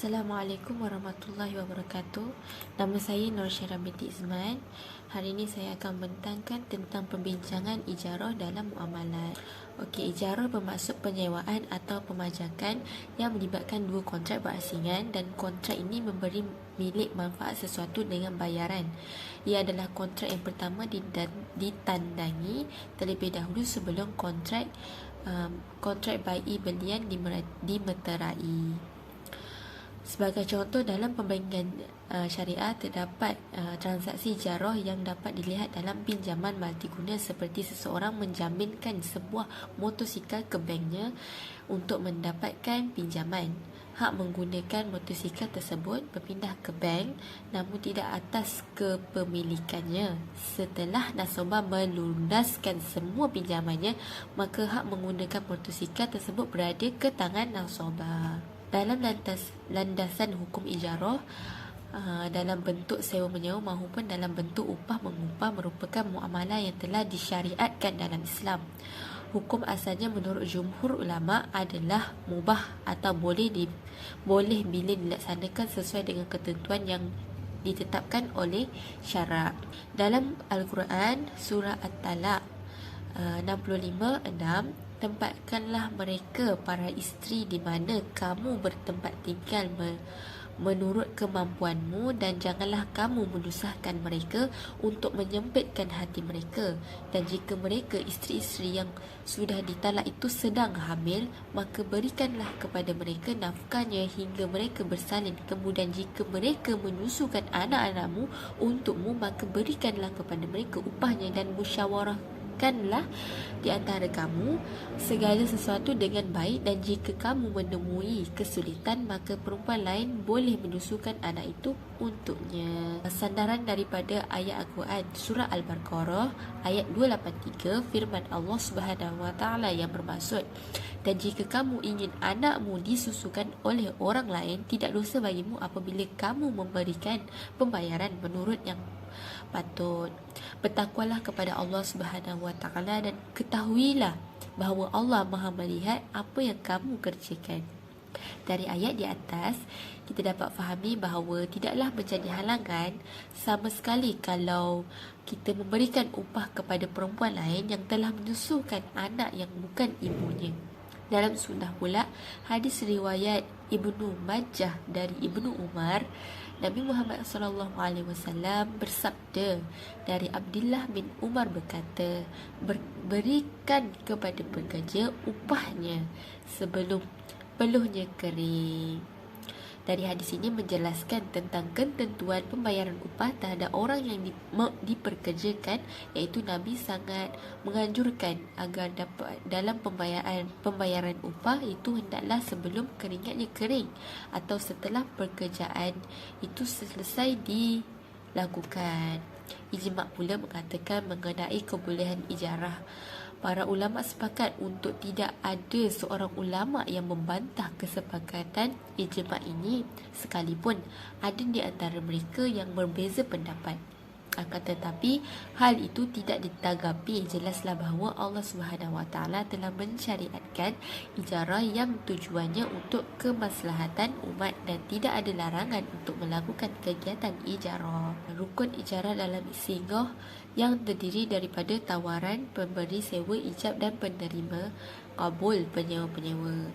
Assalamualaikum warahmatullahi wabarakatuh. Nama saya Nur Syirah binti Izman. Hari ini saya akan membentangkan tentang pembincangan ijarah dalam muamalat. Okey, ijarah bermaksud penyewaan atau pemajakan yang melibatkan dua kontrak berasingan, dan kontrak ini memberi milik manfaat sesuatu dengan bayaran. Ia adalah kontrak yang pertama ditandangi terlebih dahulu sebelum kontrak bai'i belian dimeterai. Sebagai contoh, dalam perbankan syariah terdapat transaksi ijarah yang dapat dilihat dalam pinjaman multiguna, seperti seseorang menjaminkan sebuah motosikal ke banknya untuk mendapatkan pinjaman. Hak menggunakan motosikal tersebut berpindah ke bank namun tidak atas kepemilikannya. Setelah nasabah melunaskan semua pinjamannya, maka hak menggunakan motosikal tersebut berada ke tangan nasabah. Dalam landasan hukum ijarah, dalam bentuk sewa menyewa maupun dalam bentuk upah mengupah, merupakan muamalah yang telah disyariatkan dalam Islam. Hukum asalnya menurut jumhur ulama adalah mubah atau boleh bila dilaksanakan sesuai dengan ketentuan yang ditetapkan oleh syarak. Dalam Al-Quran, surah At-Talaq 65:6, tempatkanlah mereka para isteri di mana kamu bertempat tinggal menurut kemampuanmu, dan janganlah kamu menyusahkan mereka untuk menyempitkan hati mereka. Dan jika mereka isteri-isteri yang sudah ditalak itu sedang hamil, maka berikanlah kepada mereka nafkahnya hingga mereka bersalin. Kemudian jika mereka menyusukan anak-anakmu untukmu, maka berikanlah kepada mereka upahnya, dan musyawarahkanlah di antara kamu segala sesuatu dengan baik. Dan jika kamu menemui kesulitan, maka perempuan lain boleh menyusukan anak itu untuknya. Sandaran daripada ayat Al-Quran surah Al-Baqarah ayat 283, firman Allah Subhanahu Wa Taala yang bermaksud, dan jika kamu ingin anakmu disusukan oleh orang lain, tidak dosa bagimu apabila kamu memberikan pembayaran menurut yang patut. Bertakwalah kepada Allah Subhanahu Wa Taala dan ketahuilah bahawa Allah Maha melihat apa yang kamu kerjakan. Dari ayat di atas, kita dapat fahami bahawa tidaklah menjadi halangan sama sekali kalau kita memberikan upah kepada perempuan lain yang telah menyusukan anak yang bukan ibunya. Dalam sunnah pula, hadis riwayat Ibnu Majah dari Ibnu Umar, Nabi Muhammad SAW bersabda, dari Abdullah bin Umar berkata, berikan kepada pekerja upahnya sebelum peluhnya kering. Dari hadis ini menjelaskan tentang ketentuan pembayaran upah terhadap orang yang diperkerjakan, iaitu Nabi sangat menganjurkan agar dapat dalam pembayaran upah itu hendaklah sebelum keringatnya kering atau setelah pekerjaan itu selesai dilakukan. Ijma' pula mengatakan mengenai kebolehan ijarah. Para ulama sepakat untuk tidak ada seorang ulama yang membantah kesepakatan ijma' ini, sekalipun ada di antara mereka yang berbeza pendapat. Akan tetapi hal itu tidak ditanggapi. Jelaslah bahawa Allah Subhanahu Wa Taala telah mensyariatkan ijarah yang tujuannya untuk kemaslahatan umat, dan tidak ada larangan untuk melakukan kegiatan ijarah. Rukun ijarah dalam singgah yang terdiri daripada tawaran, pemberi sewa ijab, dan penerima kabul penyewa-penyewa.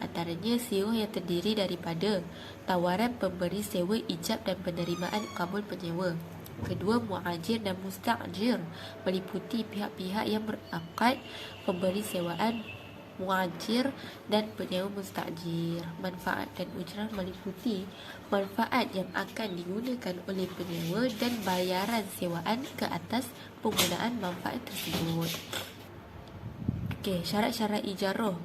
Antaranya sewa yang terdiri daripada tawaran, pemberi sewa ijab, dan penerimaan kabul penyewa. Kedua, muajir dan mustajir meliputi pihak-pihak yang berakad pemberi sewaan muajir dan penyewa mustajir. Manfaat dan ujrah meliputi manfaat yang akan digunakan oleh penyewa dan bayaran sewaan ke atas penggunaan manfaat tersebut. Okey, syarat-syarat ijarah.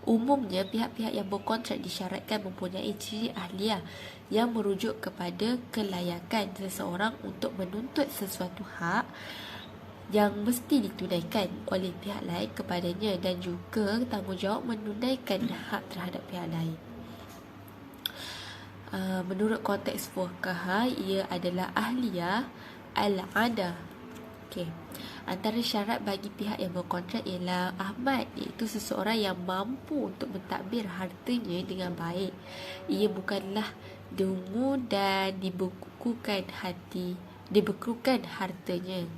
Umumnya, pihak-pihak yang berkontrak disyaratkan mempunyai ciri ahliah yang merujuk kepada kelayakan seseorang untuk menuntut sesuatu hak yang mesti ditunaikan oleh pihak lain kepadanya, dan juga tanggungjawab menunaikan hak terhadap pihak lain. Menurut konteks fuqaha, ia adalah ahliyah al-adah. Okey. Antara syarat bagi pihak yang berkontrak ialah Ahmad, iaitu seseorang yang mampu untuk mentadbir hartanya dengan baik. Ia bukanlah dengu dan dibekukan hartanya.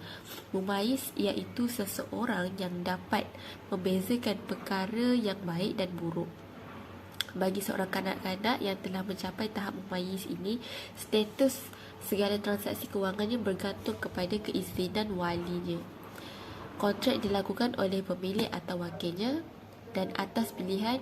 Mumayyiz iaitu seseorang yang dapat membezakan perkara yang baik dan buruk. Bagi seorang kanak-kanak yang telah mencapai tahap mumayyiz ini, status segala transaksi kewangannya bergantung kepada keizinan walinya. Kontrak dilakukan oleh pemilik atau wakilnya dan atas pilihan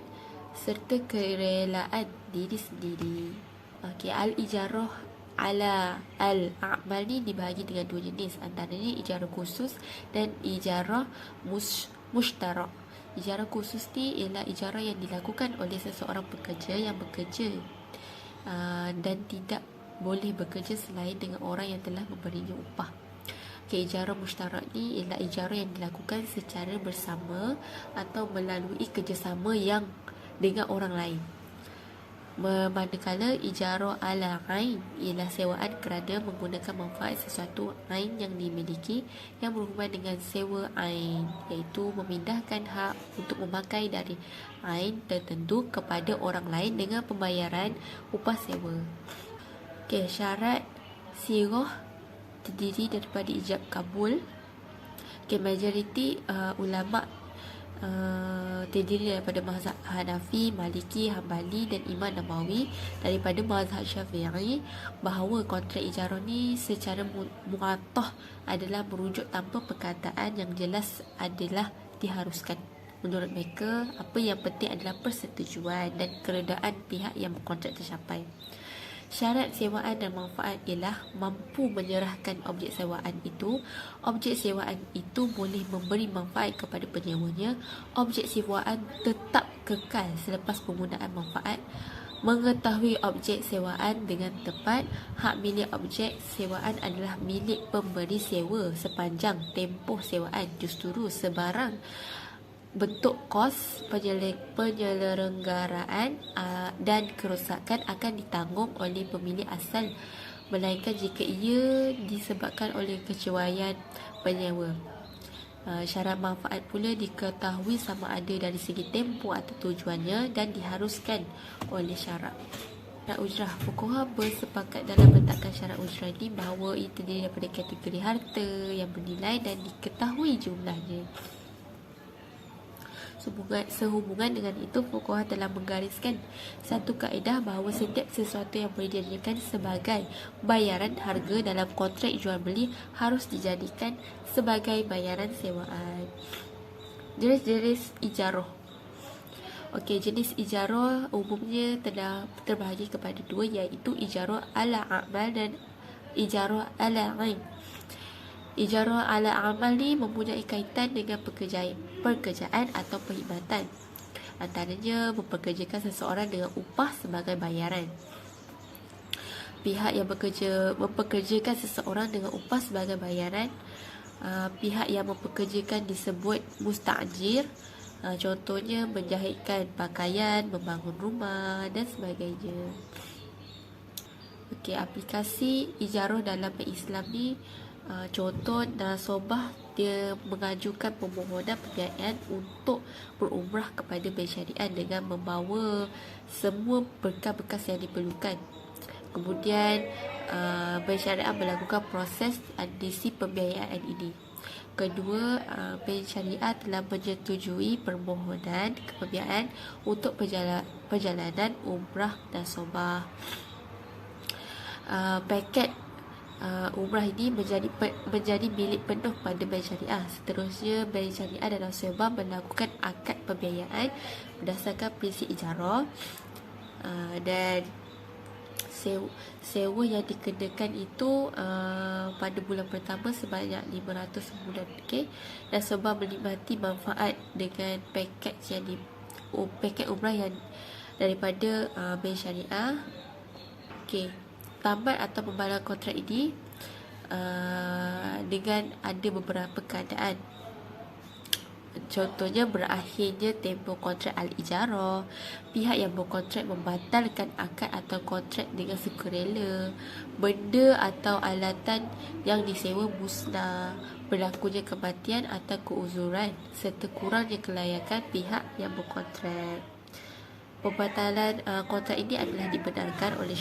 serta kerelaan diri sendiri. Al-ijarah ala al-a'mal ni dibahagi dengan dua jenis, antaranya ijarah khusus dan ijarah mushtarak. Ijarah khusus ni ialah ijarah yang dilakukan oleh seseorang pekerja yang bekerja dan tidak boleh bekerja selain dengan orang yang telah memberinya upah. Ijarah mushtarak ni ialah ijarah yang dilakukan secara bersama atau melalui kerjasama yang dengan orang lain. Manakala ijarah ala ain ialah sewaan kerana menggunakan manfaat sesuatu ain yang dimiliki yang berhubungan dengan sewa ain, iaitu memindahkan hak untuk memakai dari ain tertentu kepada orang lain dengan pembayaran upah sewa. Syarat sirah terdiri daripada ijab kabul. Majoriti ulama terdiri daripada mazhab Hanafi, Maliki, Hambali dan Imam Nawawi. Daripada mazhab Syafi'i, bahawa kontrak ijarah ni secara mu'attah adalah merujuk tanpa perkataan yang jelas adalah diharuskan. Menurut mereka, apa yang penting adalah persetujuan dan keredaan pihak yang berkontrak tercapai. Syarat sewaan dan manfaat ialah mampu menyerahkan objek sewaan itu. Objek sewaan itu boleh memberi manfaat kepada penyewanya. Objek sewaan tetap kekal selepas penggunaan manfaat. Mengetahui objek sewaan dengan tepat. Hak milik objek sewaan adalah milik pemberi sewa sepanjang tempoh sewaan. Justru sebarang bentuk kos penyelenggaraan dan kerosakan akan ditanggung oleh pemilik asal, melainkan jika ia disebabkan oleh kecerobohan penyewa. Syarat manfaat pula diketahui sama ada dari segi tempoh atau tujuannya dan diharuskan oleh syarak. Syarat ujrah. Fuqaha bersepakat dalam meletakkan syarat ujrah ini bahawa ia terdiri daripada kategori harta yang bernilai dan diketahui jumlahnya. Sehubungan dengan itu, fuqaha telah menggariskan satu kaedah bahawa setiap sesuatu yang boleh dijadikan sebagai bayaran harga dalam kontrak jual beli harus dijadikan sebagai bayaran sewaan. Jenis-jenis ijarah. Jenis ijarah umumnya telah terbahagi kepada dua, iaitu ijarah ala a'mal dan ijarah ala ain. Ijarah ala amal ni mempunyai kaitan dengan pekerjaan atau perkhidmatan. Antaranya mempekerjakan seseorang dengan upah sebagai bayaran. Pihak yang mempekerjakan seseorang dengan upah sebagai bayaran, pihak yang mempekerjakan disebut musta'jir. Contohnya menjahitkan pakaian, membangun rumah dan sebagainya. Aplikasi ijarah dalam Islam ni, contoh nasabah dia mengajukan permohonan pembiayaan untuk berumrah kepada bank syariah dengan membawa semua berkas-berkas yang diperlukan. Kemudian bank syariah melakukan proses admisi pembiayaan ini. Kedua, bank syariah telah menyetujui permohonan pembiayaan untuk perjalanan umrah nasabah. Paket umrah ini menjadi milik penuh pada bank syariah. Seterusnya, bank syariah dan nasabah melakukan akad pembiayaan berdasarkan prinsip ijarah, dan sewa yang dikenakan itu pada bulan pertama sebanyak 500 sebulan. Nasabah menikmati manfaat dengan paket umrah yang daripada bank syariah. Tamat atau membalas kontrak ini dengan ada beberapa keadaan. Contohnya berakhirnya tempoh kontrak al-ijarah, pihak yang berkontrak membatalkan akad atau kontrak dengan sukarela, benda atau alatan yang disewa musnah, berlakunya kematian atau keuzuran, serta kurangnya kelayakan pihak yang berkontrak. Pembatalan kontrak ini adalah dibenarkan oleh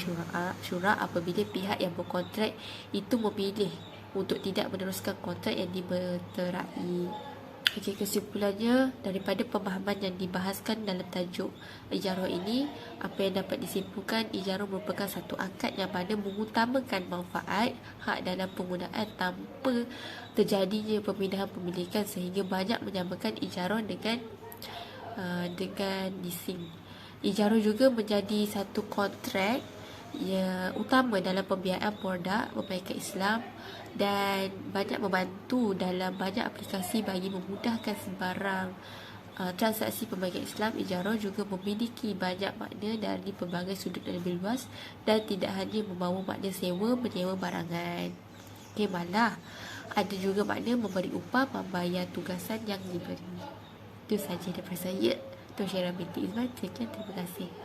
syura apabila pihak yang berkontrak itu memilih untuk tidak meneruskan kontrak yang dimeterai. Okey, kesimpulannya daripada pemahaman yang dibahaskan dalam tajuk ijarah ini, apa yang dapat disimpulkan, ijarah merupakan satu akad yang mana mengutamakan manfaat hak dalam penggunaan tanpa terjadinya pemindahan pemilikan, sehingga banyak menyamakan ijarah dengan leasing. Ijarah juga menjadi satu kontrak yang utama dalam pembiayaan produk perbankan Islam dan banyak membantu dalam banyak aplikasi bagi memudahkan sebarang transaksi perbankan Islam. Ijarah juga memiliki banyak makna dari pelbagai sudut yang lebih luas dan tidak hanya membawa makna sewa menyewa barangan. Okay, malah ada juga makna memberi upah membayar tugasan yang diberi. Itu sahaja daripada saya, Tuan Syirah binti Izman. Sekian, terima kasih.